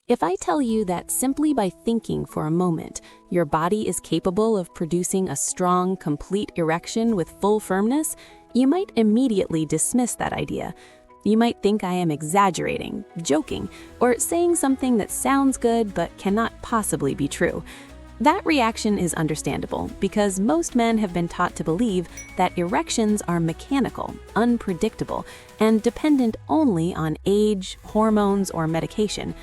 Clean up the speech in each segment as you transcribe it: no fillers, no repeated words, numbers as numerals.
If I tell you that simply by thinking for a moment, your body is capable of producing a strong, complete erection with full firmness, you might immediately dismiss that idea. You might think I am exaggerating, joking, or saying something that sounds good but cannot possibly be true. That reaction is understandable because most men have been taught to believe that erections are mechanical, unpredictable, and dependent only on age, hormones, or medication.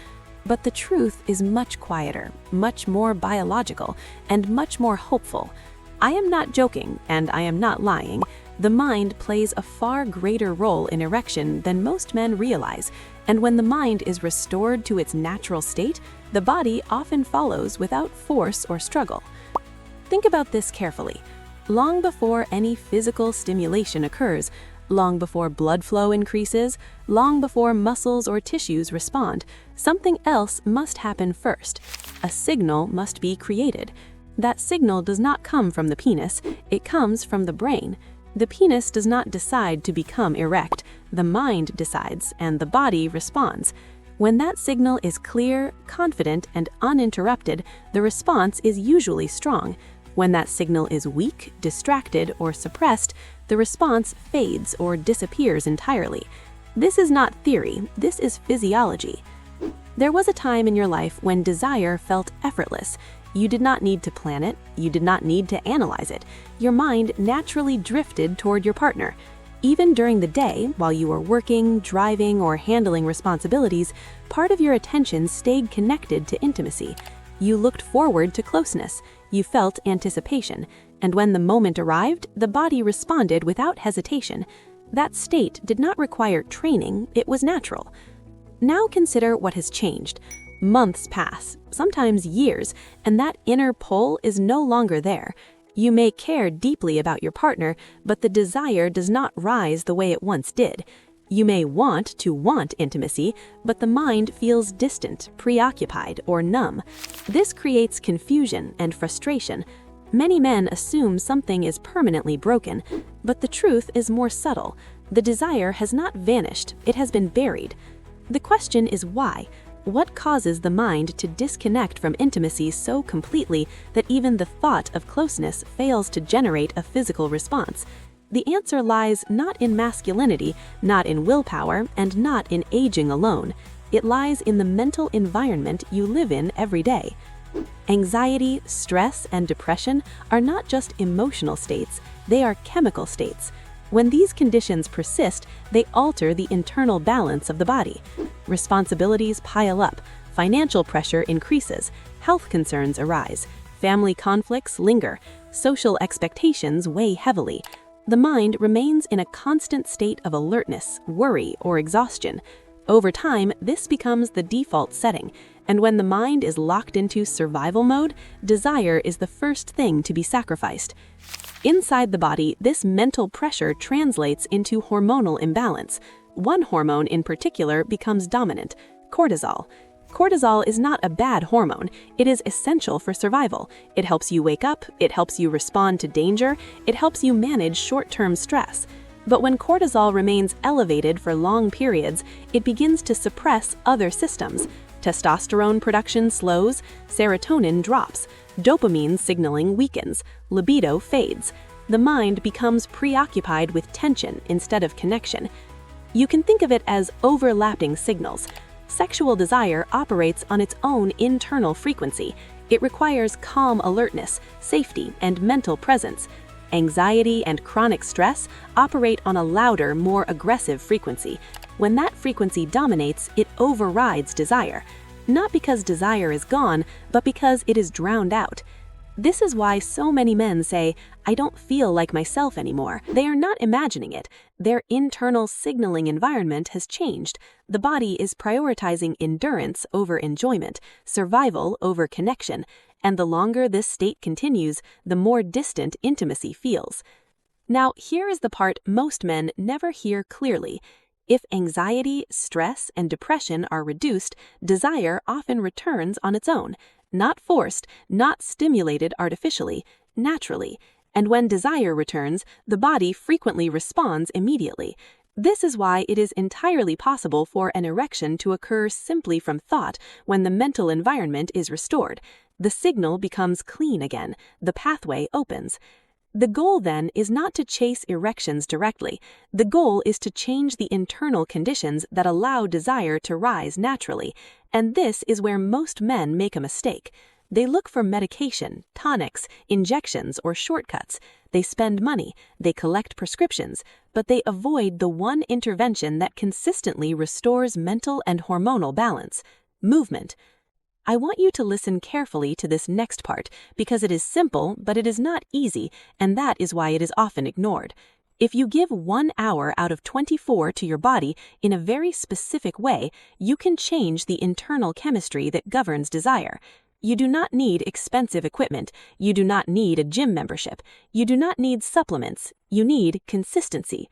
But the truth is much quieter, much more biological, and much more hopeful. I am not joking, and I am not lying. The mind plays a far greater role in erection than most men realize, and when the mind is restored to its natural state, the body often follows without force or struggle. Think about this carefully. Long before any physical stimulation occurs, long before blood flow increases, long before muscles or tissues respond, something else must happen first. A signal must be created. That signal does not come from the penis, it comes from the brain. The penis does not decide to become erect, the mind decides, and the body responds. When that signal is clear, confident, and uninterrupted, the response is usually strong. When that signal is weak, distracted, or suppressed, the response fades or disappears entirely. This is not theory, this is physiology. There was a time in your life when desire felt effortless. You did not need to plan it, you did not need to analyze it. Your mind naturally drifted toward your partner. Even during the day, while you were working, driving, or handling responsibilities, part of your attention stayed connected to intimacy. You looked forward to closeness, you felt anticipation, and when the moment arrived, the body responded without hesitation. That state did not require training, it was natural. Now consider what has changed. Months pass, sometimes years, and that inner pull is no longer there. You may care deeply about your partner, but the desire does not rise the way it once did. You may want intimacy, but the mind feels distant, preoccupied, or numb. This creates confusion and frustration. Many men assume something is permanently broken, but the truth is more subtle. The desire has not vanished, it has been buried. The question is why? What causes the mind to disconnect from intimacy so completely that even the thought of closeness fails to generate a physical response? The answer lies not in masculinity, not in willpower, and not in aging alone. It lies in the mental environment you live in every day. Anxiety, stress, and depression are not just emotional states, they are chemical states. When these conditions persist, they alter the internal balance of the body. Responsibilities pile up, financial pressure increases, health concerns arise, family conflicts linger, social expectations weigh heavily. The mind remains in a constant state of alertness, worry, or exhaustion. Over time, this becomes the default setting, and when the mind is locked into survival mode, desire is the first thing to be sacrificed. Inside the body, this mental pressure translates into hormonal imbalance. One hormone in particular becomes dominant: cortisol. Cortisol is not a bad hormone, it is essential for survival. It helps you wake up, it helps you respond to danger, it helps you manage short-term stress. But when cortisol remains elevated for long periods, it begins to suppress other systems. Testosterone production slows, serotonin drops, dopamine signaling weakens, libido fades. The mind becomes preoccupied with tension instead of connection. You can think of it as overlapping signals. Sexual desire operates on its own internal frequency. It requires calm alertness, safety, and mental presence. Anxiety and chronic stress operate on a louder, more aggressive frequency. When that frequency dominates, it overrides desire. Not because desire is gone, but because it is drowned out. This is why so many men say, "I don't feel like myself anymore." They are not imagining it. Their internal signaling environment has changed. The body is prioritizing endurance over enjoyment, survival over connection, and the longer this state continues, the more distant intimacy feels. Now, here is the part most men never hear clearly. If anxiety, stress, and depression are reduced, desire often returns on its own. Not forced, not stimulated artificially, naturally. And when desire returns, the body frequently responds immediately. This is why it is entirely possible for an erection to occur simply from thought when the mental environment is restored. The signal becomes clean again, the pathway opens. The goal then is not to chase erections directly. The goal is to change the internal conditions that allow desire to rise naturally, and this is where most men make a mistake. They look for medication, tonics, injections, or shortcuts. They spend money, they collect prescriptions, but they avoid the one intervention that consistently restores mental and hormonal balance: movement. I want you to listen carefully to this next part because it is simple, but it is not easy, and that is why it is often ignored. If you give 1 hour out of 24 to your body in a very specific way, you can change the internal chemistry that governs desire. You do not need expensive equipment. You do not need a gym membership. You do not need supplements. You need consistency.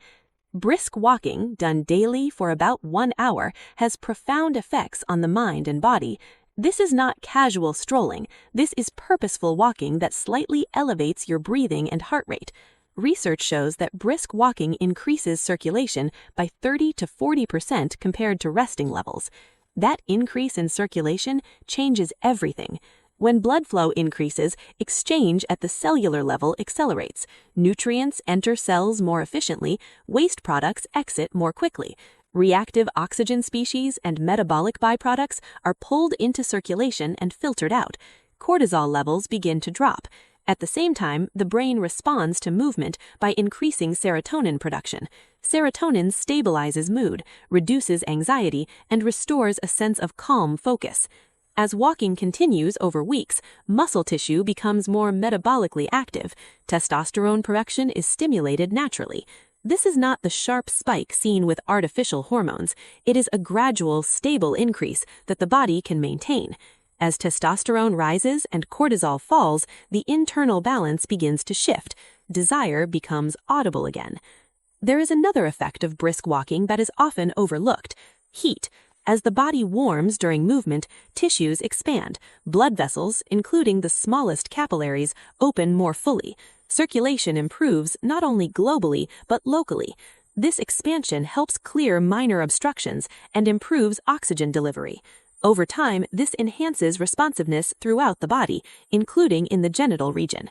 Brisk walking, done daily for about 1 hour, has profound effects on the mind and body. This is not casual strolling. This is purposeful walking that slightly elevates your breathing and heart rate. Research shows that brisk walking increases circulation by 30 to 40% compared to resting levels. That increase in circulation changes everything. When blood flow increases, exchange at the cellular level accelerates. Nutrients enter cells more efficiently, waste products exit more quickly. Reactive oxygen species and metabolic byproducts are pulled into circulation and filtered out. Cortisol levels begin to drop. At the same time, the brain responds to movement by increasing serotonin production. Serotonin stabilizes mood, reduces anxiety, and restores a sense of calm focus. As walking continues over weeks, muscle tissue becomes more metabolically active. Testosterone production is stimulated naturally. This is not the sharp spike seen with artificial hormones. It is a gradual, stable increase that the body can maintain. As testosterone rises and cortisol falls, the internal balance begins to shift. Desire becomes audible again. There is another effect of brisk walking that is often overlooked: heat. As the body warms during movement, tissues expand. Blood vessels, including the smallest capillaries, open more fully. Circulation improves not only globally, but locally. This expansion helps clear minor obstructions and improves oxygen delivery. Over time, this enhances responsiveness throughout the body, including in the genital region.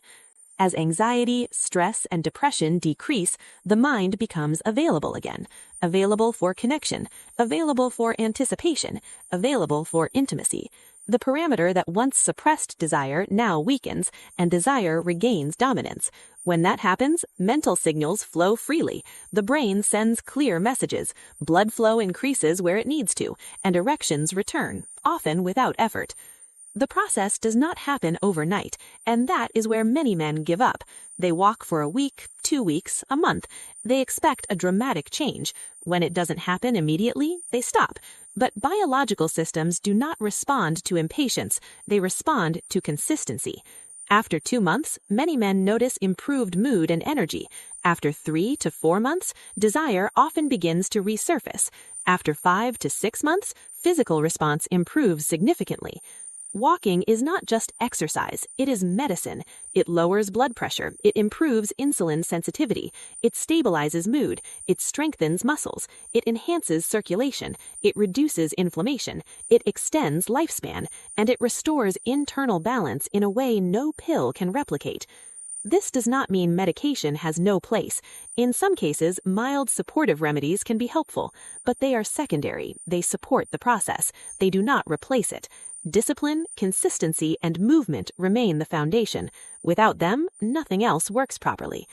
As anxiety, stress, and depression decrease, the mind becomes available again. Available for connection, available for anticipation, available for intimacy. The parameter that once suppressed desire now weakens, and desire regains dominance. When that happens, mental signals flow freely. The brain sends clear messages. Blood flow increases where it needs to, and erections return, often without effort. The process does not happen overnight, and that is where many men give up. They walk for a week, 2 weeks, a month. They expect a dramatic change. When it doesn't happen immediately, they stop. But biological systems do not respond to impatience. They respond to consistency. After 2 months, many men notice improved mood and energy. After 3 to 4 months, desire often begins to resurface. After 5 to 6 months, physical response improves significantly. Walking is not just exercise, it is medicine. It lowers blood pressure, it improves insulin sensitivity, it stabilizes mood, it strengthens muscles, it enhances circulation, it reduces inflammation, it extends lifespan, and it restores internal balance in a way no pill can replicate. This does not mean medication has no place. In some cases, mild supportive remedies can be helpful, but they are secondary. They support the process. They do not replace it. Discipline, consistency, and movement remain the foundation. Without them, nothing else works properly.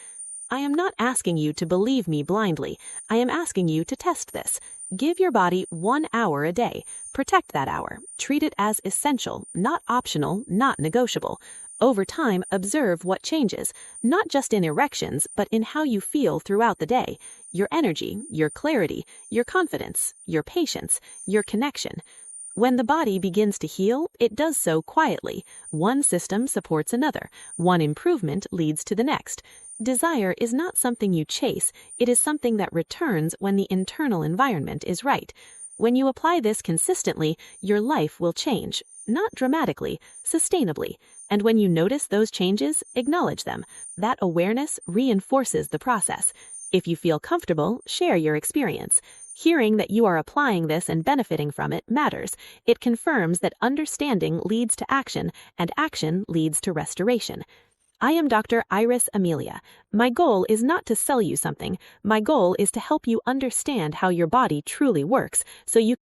I am not asking you to believe me blindly. I am asking you to test this. Give your body 1 hour a day. Protect that hour. Treat it as essential, not optional, not negotiable. Over time, observe what changes, not just in erections, but in how you feel throughout the day. Your energy, your clarity, your confidence, your patience, your connection. When the body begins to heal, it does so quietly. One system supports another. One improvement leads to the next. Desire is not something you chase. It is something that returns when the internal environment is right. When you apply this consistently, your life will change. Not dramatically, sustainably. And when you notice those changes, acknowledge them. That awareness reinforces the process. If you feel comfortable, share your experience. Hearing that you are applying this and benefiting from it matters. It confirms that understanding leads to action, and action leads to restoration. I am Dr. Iris Amelia. My goal is not to sell you something. My goal is to help you understand how your body truly works so you